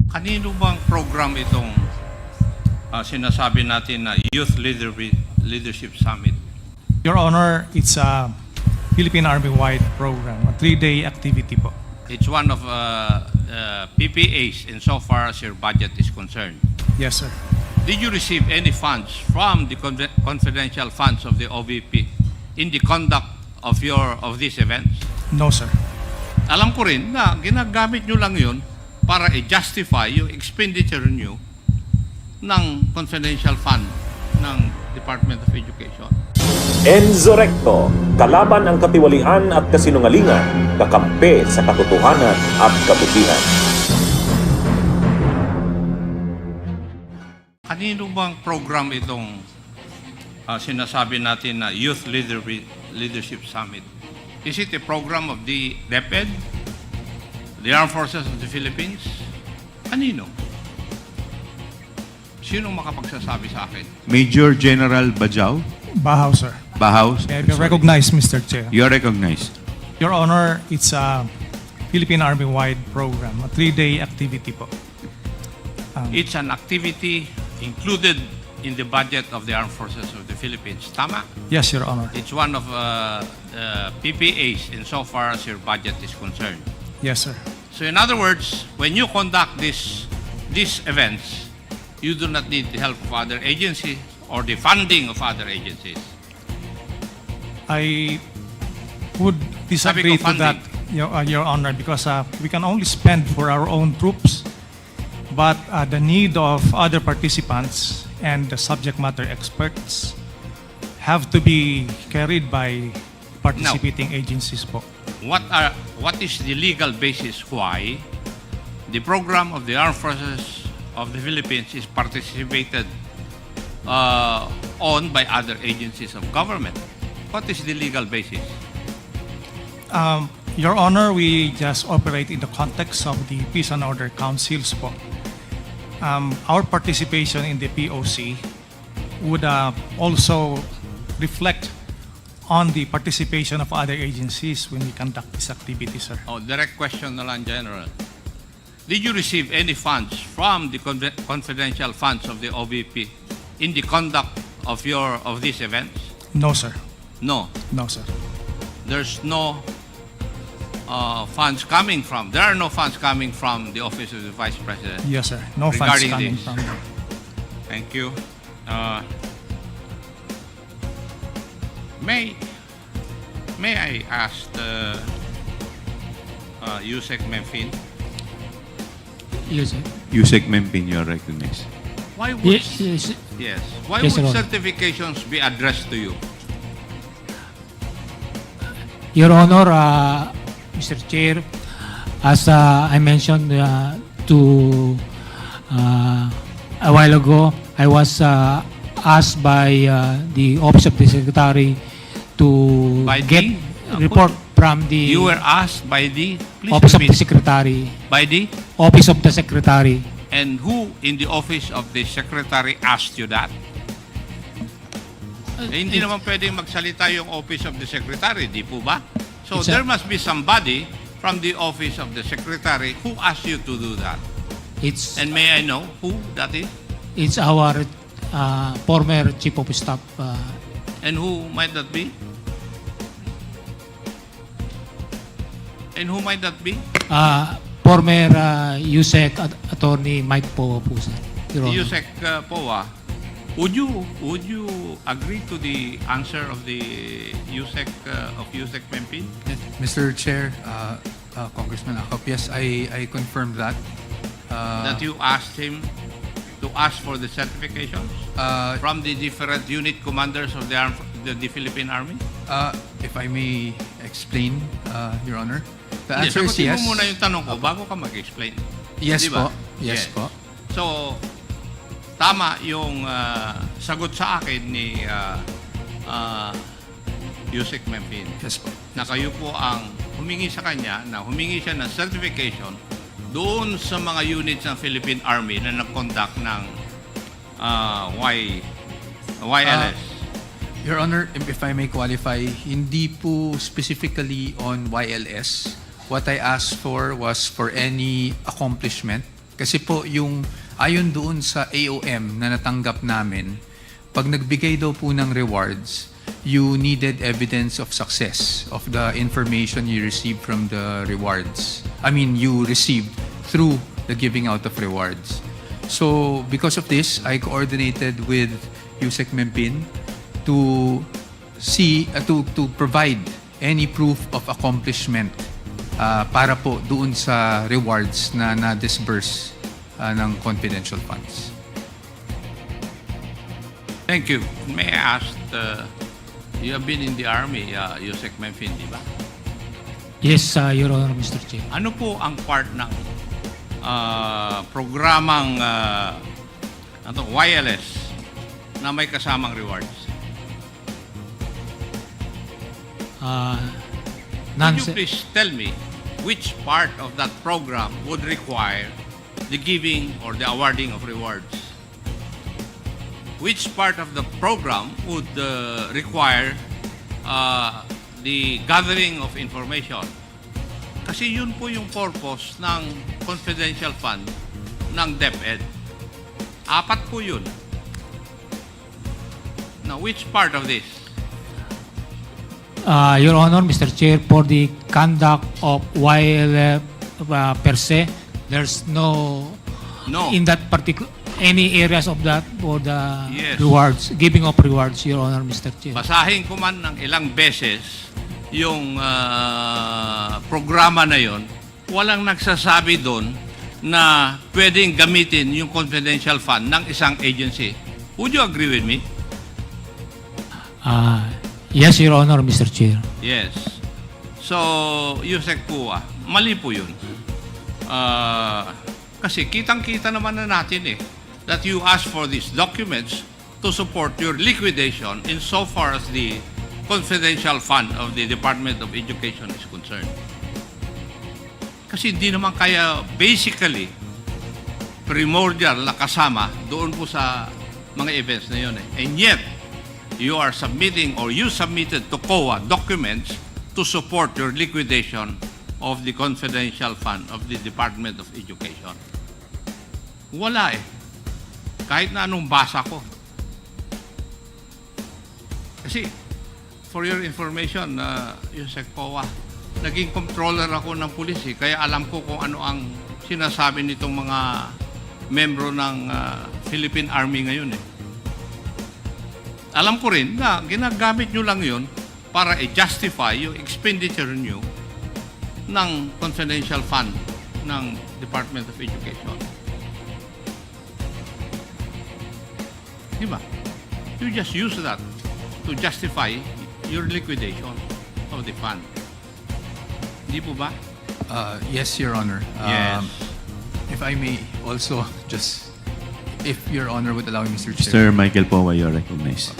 Kanino bang program itong sinasabi natin na Youth Leadership Summit? Your Honor, it's a Philippine Army-wide program, a 3-day activity po. It's one of PPAs insofar as your budget is concerned. Yes, sir. Did you receive any funds from the confidential funds of the OVP in the conduct of these events? No, sir. Alam ko rin na ginagamit nyo lang yun para i-justify yung expenditure nyo ng confidential fund ng Department of Education. Enzo kalaban ang katiwalian at kasinungalingan, kakampi sa katotohanan at kabutihan. Kanino bang program itong sinasabi natin na Youth Leadership Summit? Is it a program of the DepEd, the Armed Forces of the Philippines? Kanino? Sinong makapagsasabi sa akin? Major General Bajau, Bahala, sir. Bahaw. May I be recognized, Mr. Chair? You are recognized. Your Honor, it's a Philippine Army-wide program, a 3-day activity po. It's an activity included in the budget of the Armed Forces of the Philippines. Tama? Yes, Your Honor. It's one of PPAs insofar as your budget is concerned. Yes, sir. So in other words, when you conduct these events, you do not need the help of other agencies or the funding of other agencies. I would disagree to that, Your Honor, because we can only spend for our own troops, but the need of other participants and the subject matter experts have to be carried by participating agencies po. What is the legal basis why the program of the Armed Forces of the Philippines is participated on by other agencies of government? What is the legal basis? Your Honor, we just operate in the context of the Peace and Order Councils po. Our participation in the POC would also reflect on the participation of other agencies when we conduct this activity, sir. Oh, direct question na lang, General. Did you receive any funds from the confidential funds of the OVP in the conduct of these events? No, sir. No. No, sir. There's no funds coming from. There are no funds coming from the Office of the Vice President. Yes, sir. No funds Regarding coming this. from them. Thank you. May I ask Yusek Memphine? Yes, sir. Yusek Mempin, you are recognized. Why would Yes. yes? Why Yes, would Your Honor. certifications be addressed to you? Your Honor, Mr. Chair, as I mentioned a while ago, I was asked by the Office of the Secretary to By get the- report from the You were asked by the Office of repeat. the Secretary. By the Office of the Secretary. and who in the Office of the Secretary asked you that? Hindi naman pwedeng magsalita yung Office of the Secretary, di po ba? So It's a- there must be somebody from the Office of the Secretary who asked you to do that. It's And may I know who that is? it's our former Chief of Staff. And who might that be? And who might that be? Former USEC Attorney Mike po sir. Your Honor. Yusek Powa, would you agree to the answer of the Yusek Mempin? Mr. Chair, Congressman Acop, yes, I confirm that. That you asked him to ask for the certifications from the different unit commanders of the Philippine Army? If I may explain, Your Honor, the Hindi, answer is sagutin yes. mo muna yung tanong ko bago ka mag-explain. Yes Di ba? po. Yes po. So, tama yung sagot sa akin ni Yusek Mempin. Yes po. Na kayo po ang humingi sa kanya na humingi siya ng certification doon sa mga units ng Philippine Army na nag-conduct ng YLS. Your Honor, if I may qualify, hindi po specifically on YLS. What I asked for was for any accomplishment Kasi po yung ayon doon sa AOM na natanggap namin, pag nagbigay daw po ng rewards, you needed evidence of success of the information you received from the rewards. I mean, you received through the giving out of rewards. So, because of this, I coordinated with Yusek Mempin to to provide any proof of accomplishment para po doon sa rewards na na-disburse ng confidential funds. Thank you. May I ask, you have been in the Army, Yusek Mempin, di ba? Yes, Your Honor, Mr. Chair. Ano po ang part ng programang wireless na may kasamang rewards? Could you please tell me which part of that program would require the giving or the awarding of rewards? Which part of the program would require the gathering of information? Kasi yun po yung purpose ng confidential fund ng DepEd. 4 po yun. Now, which part of this? Your Honor, Mr. Chair, for the conduct of YLF per se, there's no in that particular any areas of that for the Yes. rewards, giving of rewards, Your Honor, Mr. Chair. Basahin ko man ng ilang beses yung programa na yon, walang nagsasabi doon na pwedeng gamitin yung confidential fund ng isang agency. Would you agree with me? Yes, Your Honor, Mr. Chair. Yes. So, Yusek po, mali po yun. Kasi kitang-kita naman na natin that you ask for these documents to support your liquidation insofar as the confidential fund of the Department of Education is concerned. Kasi hindi naman kaya basically primordial na kasama doon po sa mga events na yun. And yet, you are submitting or you submitted to COA documents to support your liquidation of the confidential fund of the Department of Education. Wala Kahit na anong basa ko. Kasi, for your information, Yusek COA, naging controller ako ng pulis kaya alam ko kung ano ang sinasabi nitong mga membro ng Philippine Army ngayon Alam ko rin na ginagamit nyo lang yun para i-justify yung expenditure nyo ng confidential fund ng Department of Education. Diba? You just use that to justify your liquidation of the fund. Hindi po ba? Yes, Your Honor. Yes. If I may also just, if Your Honor would allow me, Mr. Chair. Sir Michael Powa, you're recognized.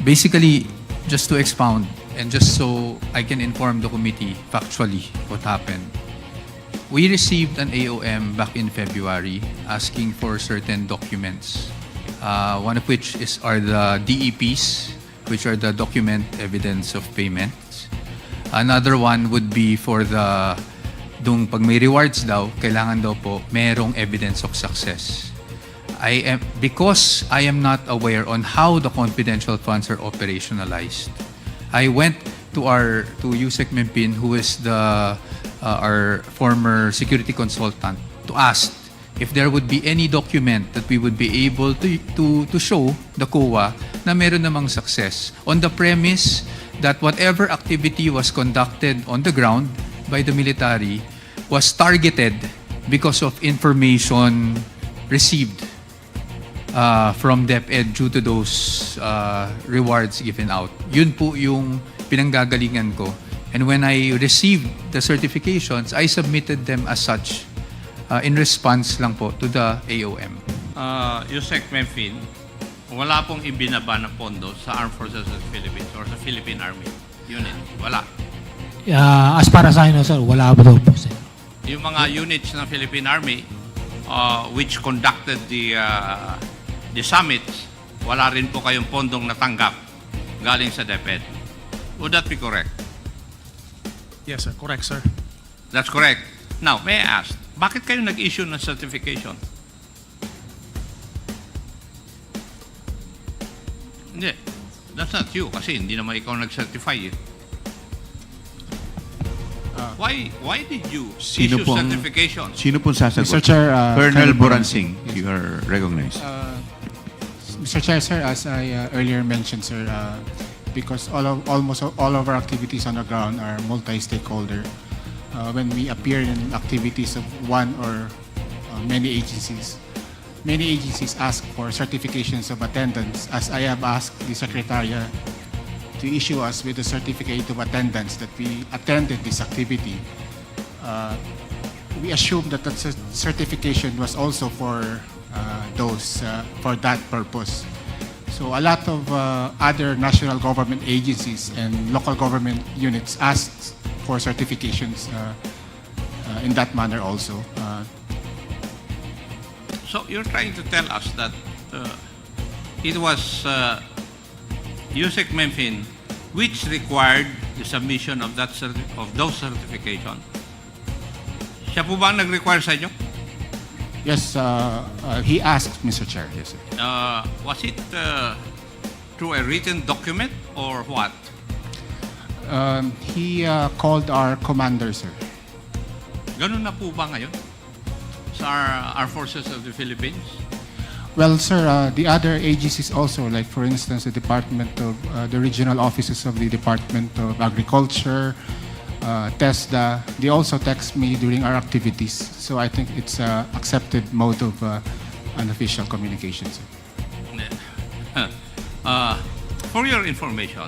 Basically, just to expound and just so I can inform the committee factually what happened. We received an AOM back in February asking for certain documents. One of which are the DEPs, which are the document evidence of payments. Another one would be for the pag may rewards daw, kailangan daw po merong evidence of success. Because I am not aware on how the confidential funds are operationalized, I went to Yusek Mempin, who is our former security consultant, to ask if there would be any document that we would be able to show the COA na meron namang success on the premise that whatever activity was conducted on the ground by the military was targeted because of information received from DepEd due to those rewards given out. Yun po yung pinanggagalingan ko. And when I received the certifications, I submitted them as such in response lang po to the AOM. Yusek Mempin, wala pong ibinaba na pondo sa Armed Forces of the Philippines or sa Philippine Army unit. Wala. As para sa akin, sir, wala ba daw po, sir? Yung mga units ng Philippine Army which conducted the summits, wala rin po kayong pondong natanggap galing sa DepEd. Would that be correct? Yes, sir. Correct, sir. That's correct. Now, may I ask, Bakit kayo nag-issue ng certification? Hindi. That's not you kasi hindi naman ikaw nag-certify eh. Why did you Sino issue pong- certification? Sino pong sasagot? Mr. Chair, Colonel Colonel Boransing, Yes. you are recognized. Mr. Chair, sir, as I earlier mentioned, sir, because almost all of our activities on the ground are multi-stakeholder. When we appear in activities of one or many agencies ask for certifications of attendance, as I have asked the Secretariat to issue us with a certificate of attendance that we attended this activity. We assume that the certification was also for for that purpose. So a lot of other national government agencies and local government units asked for certifications in that manner also. So you're trying to tell us that it was USEC Memphis which required the submission of those certification. Siya po ba ang nag-require sa inyo? Yes, he asked, Mr. Chair. Yes, sir. Was it through a written document or what? He called our commander, sir. Ganun na po ba ngayon sa Armed Forces of the Philippines? Well, sir, the other agencies also, like for instance, the regional offices of the Department of Agriculture, TESDA, they also text me during our activities. So I think it's an accepted mode of unofficial communication, sir. For your information,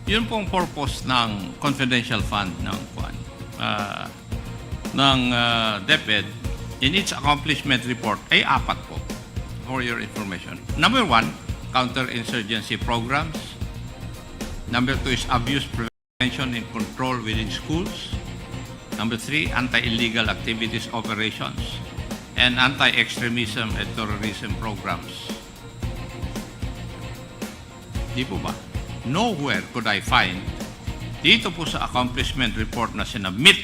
yun pong purpose ng confidential fund ng DepEd in its accomplishment report ay 4 po. For your information. Number 1, counterinsurgency programs. Number 2 is abuse prevention and control within schools. Number 3, anti-illegal activities operations. And anti-extremism and terrorism programs. Di po ba? Nowhere could I find dito po sa accomplishment report na sinabmit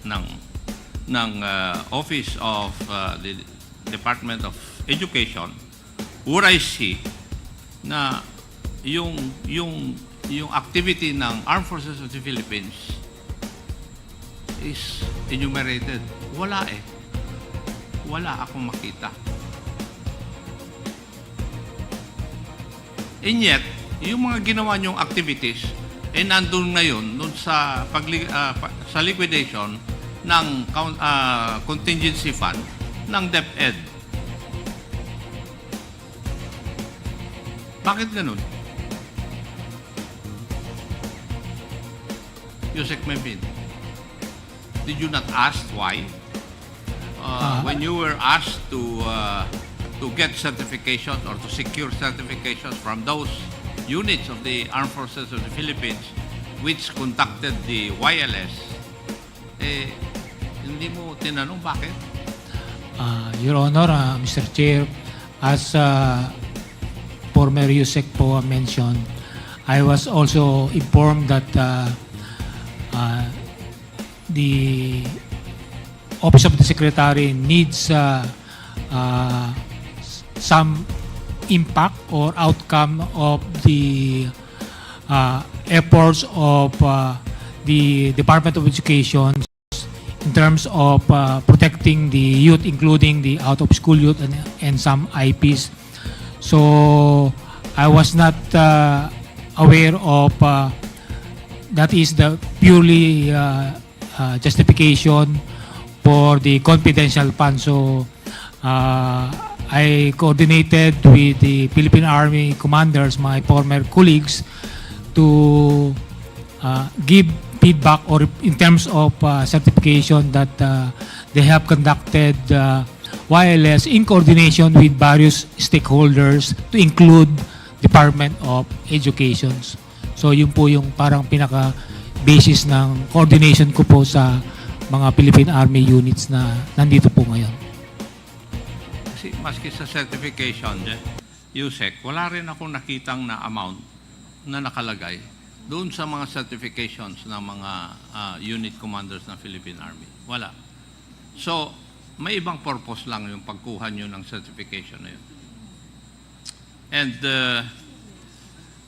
ng Office of the Department of Education, would I see na yung activity ng Armed Forces of the Philippines is enumerated. Wala eh. Wala akong makita. And yet, yung mga ginawa niyong activities, nandun ngayon dun sa liquidation ng contingency fund ng DepEd. Bakit ganun? Yusek Mebin, did you not ask why? When you were asked to get certifications or to secure certifications from those units of the Armed Forces of the Philippines which conducted the wireless, hindi mo tinanong bakit? Your Honor, Mr. Chair, as former USEC po mentioned, I was also informed that the Office of the Secretary needs some impact or outcome of the efforts of the Department of Education in terms of protecting the youth, including the out-of-school youth and some IPs. So I was not aware of that is the purely justification for the confidential fund. So I coordinated with the Philippine Army commanders, my former colleagues, to give feedback or in terms of certification that they have conducted wireless in coordination with various stakeholders to include Department of Education. So yun po yung parang pinaka-basis ng coordination ko po sa mga Philippine Army units na nandito po ngayon. Kasi maski sa certification, USEC, wala rin akong nakitang na amount na nakalagay doon sa mga certifications ng mga unit commanders ng Philippine Army. Wala. So, may ibang purpose lang yung pagkuha nyo ng certification na yun.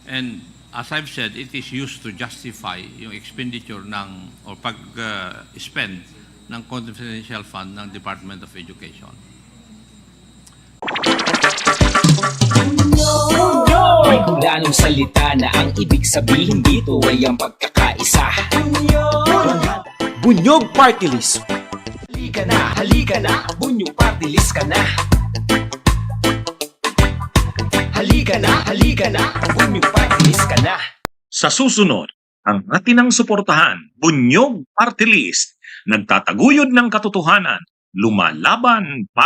And as I've said, it is used to justify yung expenditure ng or pag-spend ng confidential fund ng Department of Education. May hulanong salita na ang ibig sabihin dito ay ang pagkakaisa. Bunyog Party List. Halika na, bunyog party list ka na. Halika na, bunyog party list ka na. Sa susunod, ang atinang suportahan, Bunyog Party List, nagtataguyod ng katotohanan, lumalaban para